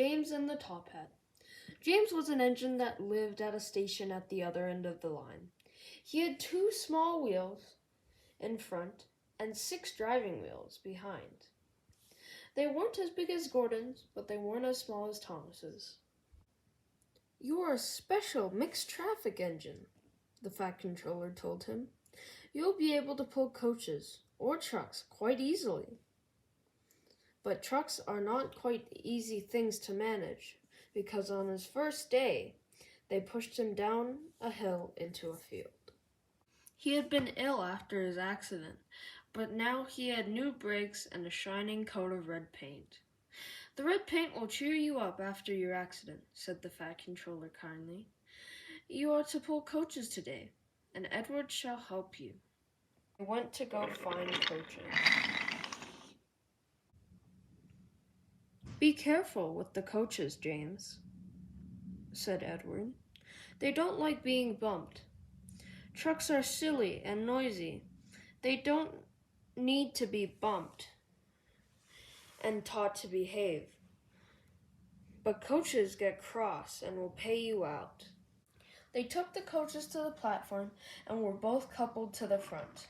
James and the Tophat. James was an engine that lived at a station at the other end of the line. He had 2 small wheels in front and 6 driving wheels behind. They weren't as big as Gordon's, but they weren't as small as Thomas's. "You are a special mixed traffic engine," the Fat Controller told him. "You'll be able to pull coaches or trucks quite easily." But trucks are not quite easy things to manage, because on his first day, they pushed him down a hill into a field. He had been ill after his accident, but now he had new brakes and a shining coat of red paint. "The red paint will cheer you up after your accident," said the Fat Controller kindly. "You are to pull coaches today, and Edward shall help you." He went to go find coaches. "Be careful with the coaches, James," said Edward. "They don't like being bumped. Trucks are silly and noisy. They don't need to be bumped and taught to behave. But coaches get cross and will pay you out." They took the coaches to the platform and were both coupled to the front.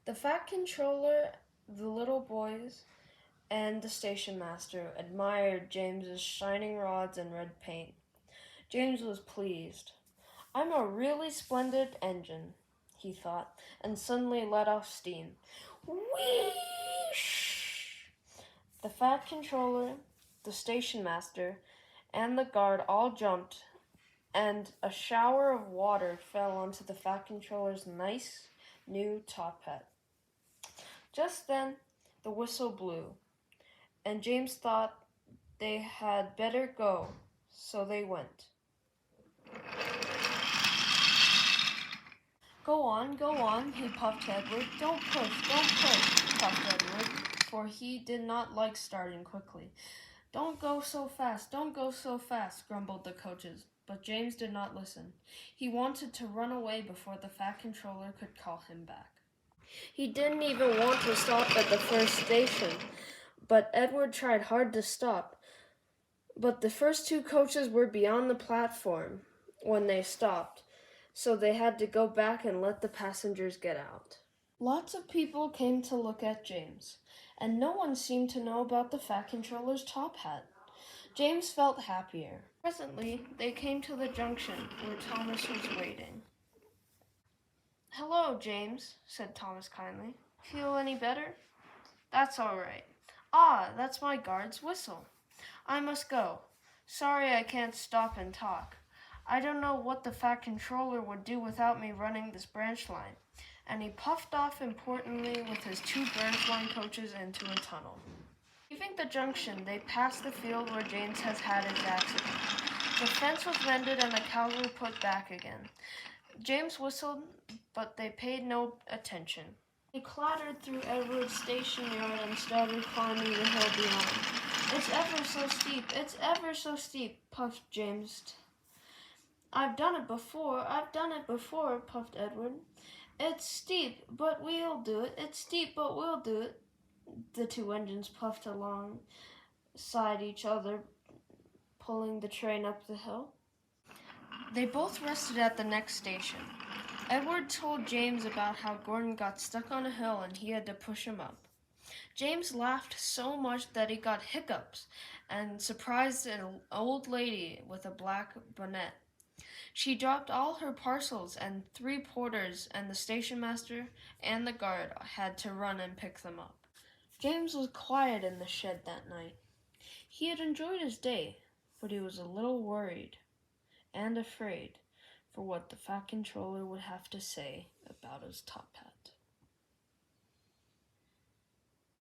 The Fat Controller, the little boys, and the station master admired James's shining rods and red paint. James was pleased. "I'm a really splendid engine," he thought, and suddenly let off steam. Whoosh! The Fat Controller, the station master, and the guard all jumped, and a shower of water fell onto the Fat Controller's nice new Tophat. Just then, the whistle blew, and James thought they had better go, so they went. Go on, he puffed Edward. Don't push, puffed Edward, for he did not like starting quickly. Don't go so fast, grumbled the coaches, but James did not listen. He wanted to run away before the Fat Controller could call him back. He didn't even want to stop at the first station, but Edward tried hard to stop. But the first 2 coaches were beyond the platform when they stopped, so they had to go back and let the passengers get out. Lots of people came to look at James, and no one seemed to know about the Fat Controller's Tophat. James felt happier. Presently, they came to the junction where Thomas was waiting. "Hello, James," said Thomas kindly. "Feel any better?" "That's all right. Ah, that's my guard's whistle. I must go. Sorry I can't stop and talk. I don't know what the Fat Controller would do without me running this branch line." And he puffed off importantly with his 2 branch line coaches into a tunnel. Leaving the junction, they passed the field where James has had his accident. The fence was mended and the cows were put back again. James whistled, but they paid no attention. They clattered through Edward's station yard and started climbing the hill beyond. It's ever so steep, puffed James. I've done it before, puffed Edward. It's steep, but we'll do it. The 2 engines puffed alongside each other, pulling the train up the hill. They both rested at the next station. Edward told James about how Gordon got stuck on a hill and he had to push him up. James laughed so much that he got hiccups and surprised an old lady with a black bonnet. She dropped all her parcels, and 3 porters and the station master and the guard had to run and pick them up. James was quiet in the shed that night. He had enjoyed his day, but he was a little worried and afraid for what the Fat Controller would have to say about his Tophat.